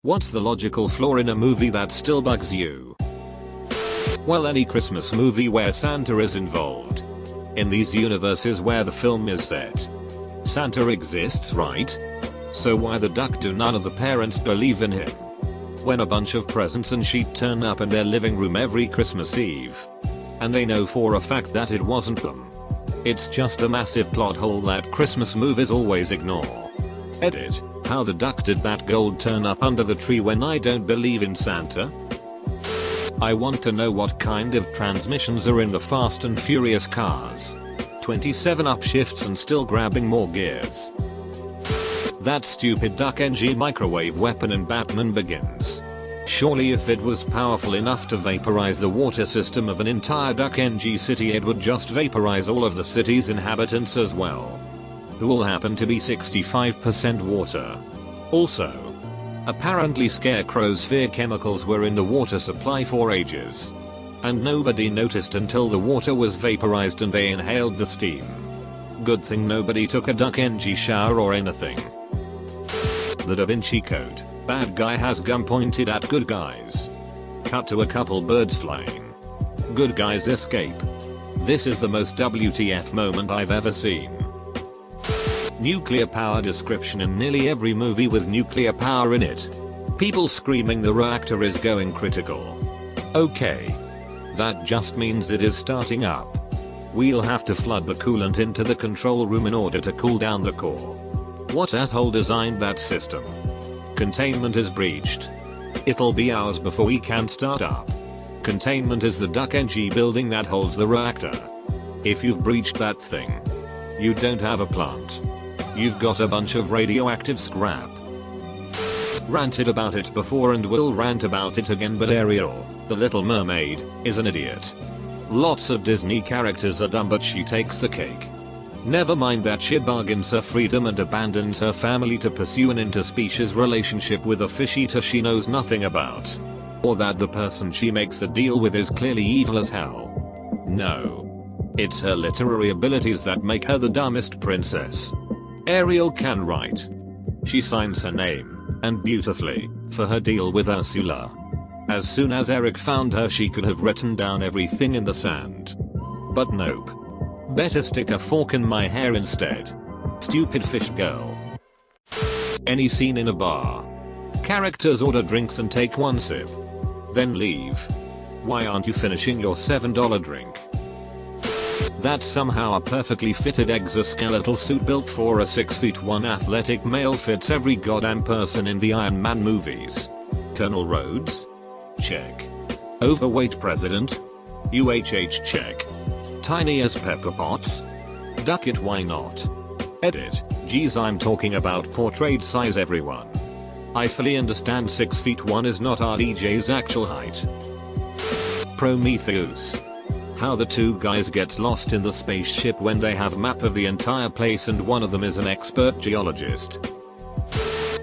What's the logical flaw in a movie that still bugs you? Well, any Christmas movie where Santa is involved. In these universes where the film is set, Santa exists, right? So why the duck do none of the parents believe in him? When a bunch of presents and sheep turn up in their living room every Christmas Eve, and they know for a fact that it wasn't them. It's just a massive plot hole that Christmas movies always ignore. Edit. How the duck did that gold turn up under the tree when I don't believe in Santa? I want to know what kind of transmissions are in the Fast and Furious cars. 27 upshifts and still grabbing more gears. That stupid duck NG microwave weapon in Batman Begins. Surely if it was powerful enough to vaporize the water system of an entire duck NG city, it would just vaporize all of the city's inhabitants as well. Who all happen to be 65% water. Also, apparently Scarecrow's fear chemicals were in the water supply for ages. And nobody noticed until the water was vaporized and they inhaled the steam. Good thing nobody took a duck NG shower or anything. The Da Vinci Code. Bad guy has gun pointed at good guys. Cut to a couple birds flying. Good guys escape. This is the most WTF moment I've ever seen. Nuclear power description in nearly every movie with nuclear power in it. People screaming the reactor is going critical. Okay. That just means it is starting up. We'll have to flood the coolant into the control room in order to cool down the core. What asshole designed that system? Containment is breached. It'll be hours before we can start up. Containment is the duck NG building that holds the reactor. If you've breached that thing, you don't have a plant. You've got a bunch of radioactive scrap. Ranted about it before and will rant about it again, but Ariel, the Little Mermaid, is an idiot. Lots of Disney characters are dumb, but she takes the cake. Never mind that she bargains her freedom and abandons her family to pursue an interspecies relationship with a fish eater she knows nothing about. Or that the person she makes the deal with is clearly evil as hell. No. It's her literary abilities that make her the dumbest princess. Ariel can write. She signs her name, and beautifully, for her deal with Ursula. As soon as Eric found her, she could have written down everything in the sand. But nope. Better stick a fork in my hair instead. Stupid fish girl. Any scene in a bar. Characters order drinks and take one sip. Then leave. Why aren't you finishing your $7 drink? That's somehow a perfectly fitted exoskeletal suit built for a 6'1" athletic male fits every goddamn person in the Iron Man movies. Colonel Rhodes? Check. Overweight president? UHH check. Tiny as pepper pots? Duck it, why not? Edit. Geez, I'm talking about portrayed size, everyone. I fully understand 6'1" is not RDJ's actual height. Prometheus. How the two guys get lost in the spaceship when they have map of the entire place and one of them is an expert geologist.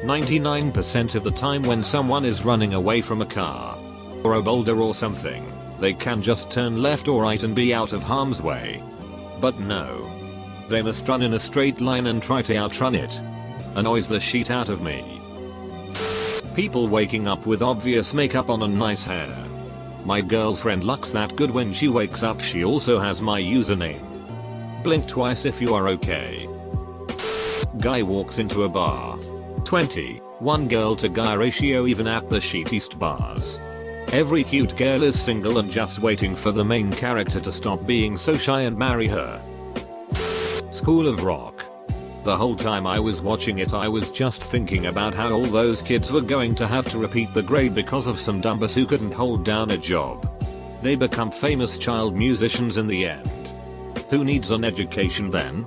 99% of the time when someone is running away from a car or a boulder or something, they can just turn left or right and be out of harm's way. But no. They must run in a straight line and try to outrun it. Annoys the shit out of me. People waking up with obvious makeup on and nice hair. My girlfriend looks that good when she wakes up. She also has my username. Blink twice if you are okay. Guy walks into a bar. 20. One girl to guy ratio even at the shittiest bars. Every cute girl is single and just waiting for the main character to stop being so shy and marry her. School of Rock. The whole time I was watching it, I was just thinking about how all those kids were going to have to repeat the grade because of some dumbers who couldn't hold down a job. They become famous child musicians in the end. Who needs an education then?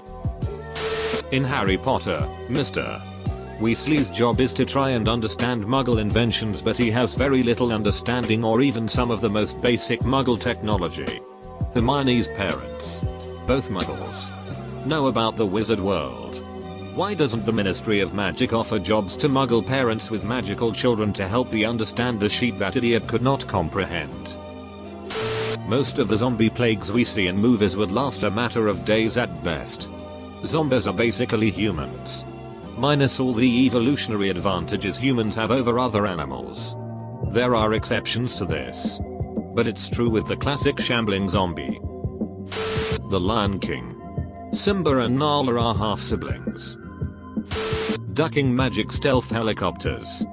In Harry Potter, Mr. Weasley's job is to try and understand Muggle inventions, but he has very little understanding or even some of the most basic Muggle technology. Hermione's parents, both Muggles, know about the wizard world. Why doesn't the Ministry of Magic offer jobs to Muggle parents with magical children to help them understand the shit that idiot could not comprehend? Most of the zombie plagues we see in movies would last a matter of days at best. Zombies are basically humans. minus all the evolutionary advantages humans have over other animals. There are exceptions to this, but it's true with the classic shambling zombie. The Lion King. Simba and Nala are half siblings. Ducking magic stealth helicopters.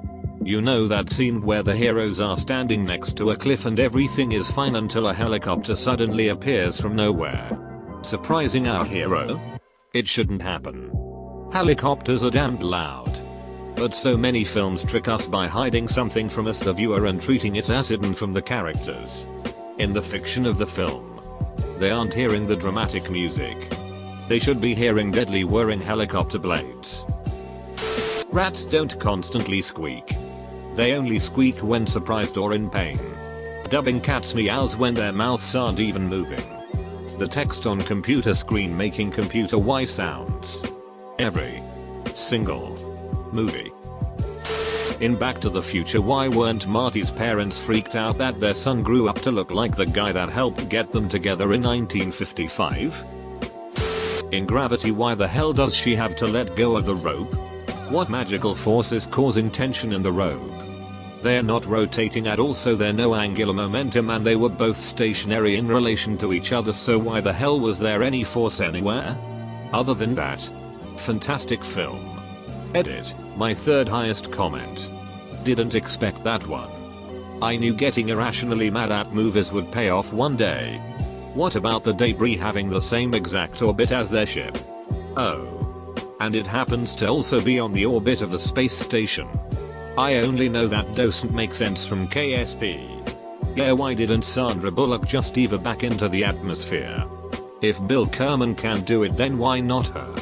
You know that scene where the heroes are standing next to a cliff and everything is fine until a helicopter suddenly appears from nowhere, surprising our hero? It shouldn't happen. Helicopters are damned loud. But so many films trick us by hiding something from us the viewer and treating it as hidden from the characters. In the fiction of the film, they aren't hearing the dramatic music. They should be hearing deadly whirring helicopter blades. Rats don't constantly squeak. They only squeak when surprised or in pain. Dubbing cats meows when their mouths aren't even moving. The text on computer screen making computer Y sounds. Every single movie. In Back to the Future, why weren't Marty's parents freaked out that their son grew up to look like the guy that helped get them together in 1955? In Gravity, why the hell does she have to let go of the rope? What magical force is causing tension in the rope? They're not rotating at all, so there's no angular momentum, and they were both stationary in relation to each other, so why the hell was there any force anywhere? Other than that, fantastic film. Edit, my third highest comment. Didn't expect that one. I knew getting irrationally mad at movies would pay off one day. What about the debris having the same exact orbit as their ship? Oh. And it happens to also be on the orbit of the space station. I only know that doesn't make sense from KSP. Yeah, why didn't Sandra Bullock just dive back into the atmosphere? If Bill Kerman can do it, then why not her?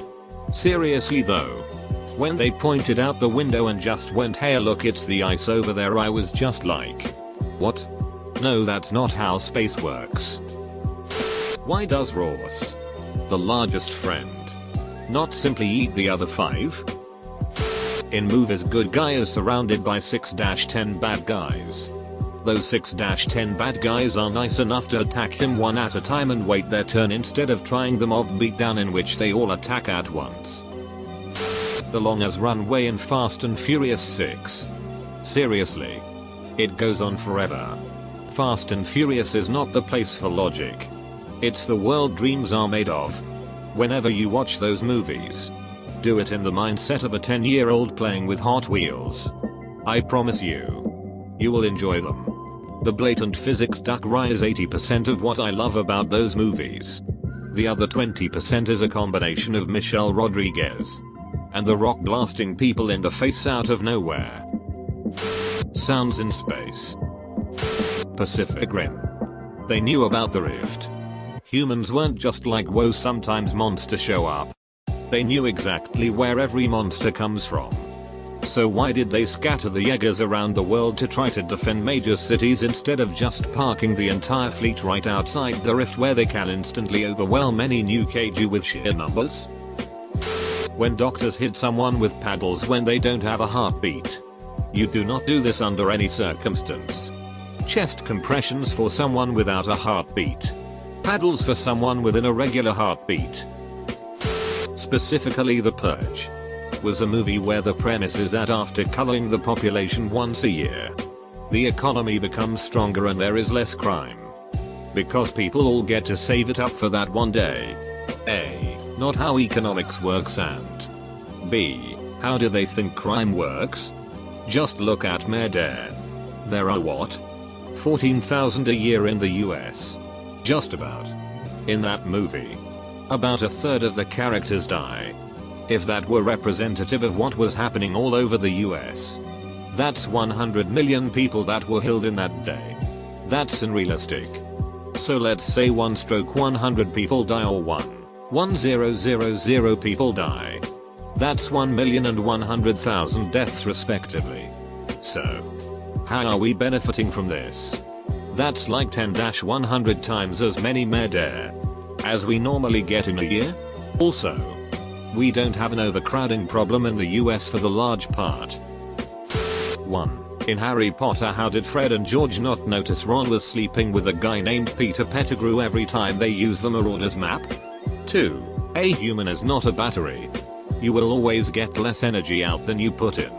Seriously though. When they pointed out the window and just went, "Hey look, it's the ice over there," I was just like, what? No, that's not how space works. Why does Ross, the largest friend, not simply eat the other 5? In movies, good guy is surrounded by 6-10 bad guys. Those 6-10 bad guys are nice enough to attack him one at a time and wait their turn instead of trying the mob beatdown in which they all attack at once. The long-as runway in Fast and Furious 6. Seriously. It goes on forever. Fast and Furious is not the place for logic. It's the world dreams are made of. Whenever you watch those movies, do it in the mindset of a 10-year-old playing with Hot Wheels. I promise you will enjoy them. The blatant physics duck is 80% of what I love about those movies. The other 20% is a combination of Michelle Rodriguez and The Rock blasting people in the face out of nowhere. Sounds in space. Pacific Rim. They knew about the rift. Humans weren't just like, whoa, sometimes monsters show up. They knew exactly where every monster comes from. So why did they scatter the Jaegers around the world to try to defend major cities instead of just parking the entire fleet right outside the rift where they can instantly overwhelm any new kaiju with sheer numbers? When doctors hit someone with paddles when they don't have a heartbeat. You do not do this under any circumstance. Chest compressions for someone without a heartbeat. Paddles for someone with an irregular heartbeat. Specifically, The Purge was a movie where the premise is that after culling the population once a year, the economy becomes stronger and there is less crime. Because people all get to save it up for that one day. A. Not how economics works, and B. How do they think crime works? Just look at murder. There are what? 14,000 a year in the US. Just about. In that movie, about a third of the characters die. If that were representative of what was happening all over the US, that's 100 million people that were killed in that day. That's unrealistic. So let's say 1/100 people die or 1,1000 people die. That's 1,100,000 deaths respectively. So, how are we benefiting from this? That's like 10-100 times as many murder as we normally get in a year. Also, we don't have an overcrowding problem in the US for the large part. 1. In Harry Potter, how did Fred and George not notice Ron was sleeping with a guy named Peter Pettigrew every time they use the Marauders map? 2. A human is not a battery. You will always get less energy out than you put in.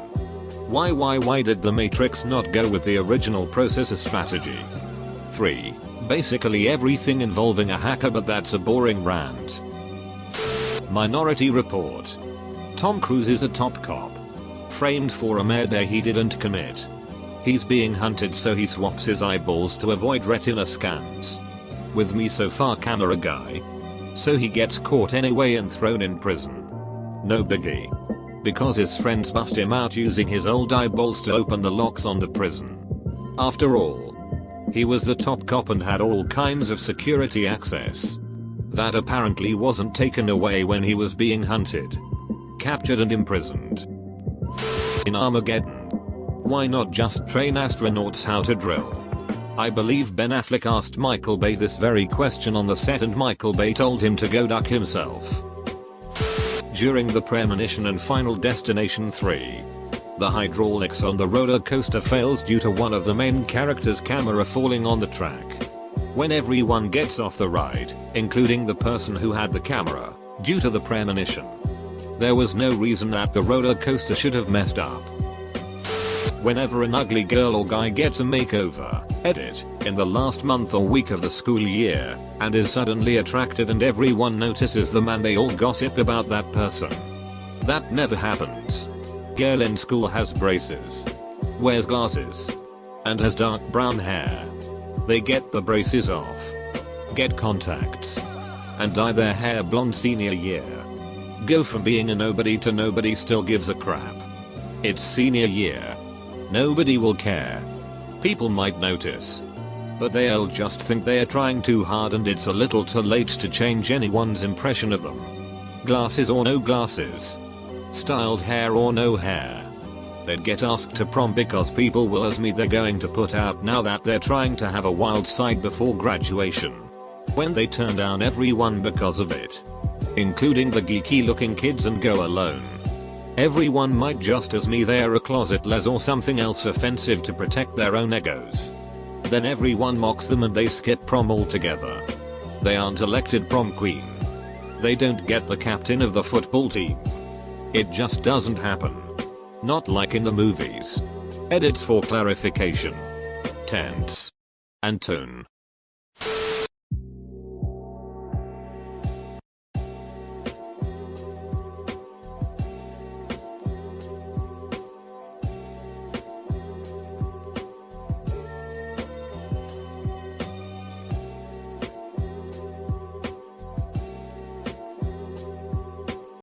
Why did the Matrix not go with the original processor strategy? 3. Basically everything involving a hacker, but that's a boring rant. Minority Report. Tom Cruise is a top cop. Framed for a murder he didn't commit. He's being hunted, so he swaps his eyeballs to avoid retina scans. With me so far, camera guy. So he gets caught anyway and thrown in prison. No biggie. Because his friends bust him out using his old eyeballs to open the locks on the prison. After all, he was the top cop and had all kinds of security access. That apparently wasn't taken away when he was being hunted, captured and imprisoned. In Armageddon. Why not just train astronauts how to drill? I believe Ben Affleck asked Michael Bay this very question on the set, and Michael Bay told him to go duck himself. During the premonition and Final Destination 3, the hydraulics on the roller coaster fails due to one of the main characters' camera falling on the track. When everyone gets off the ride, including the person who had the camera, due to the premonition, there was no reason that the roller coaster should have messed up. Whenever an ugly girl or guy gets a makeover, edit, in the last month or week of the school year, and is suddenly attractive and everyone notices them and they all gossip about that person. That never happens. Girl in school has braces, wears glasses, and has dark brown hair. They get the braces off, get contacts, and dye their hair blonde senior year. Go from being a nobody to nobody still gives a crap. It's senior year. Nobody will care. People might notice, but they'll just think they are trying too hard and it's a little too late to change anyone's impression of them. Glasses or no glasses. Styled hair or no hair. They'd get asked to prom because people will assume they're going to put out now that they're trying to have a wild side before graduation. When they turn down everyone because of it, including the geeky looking kids, and go alone. Everyone might just assume they're a closet les or something else offensive to protect their own egos. Then everyone mocks them and they skip prom altogether. They aren't elected prom queen. They don't get the captain of the football team. It just doesn't happen. Not like in the movies. Edits for clarification. Tense and tone.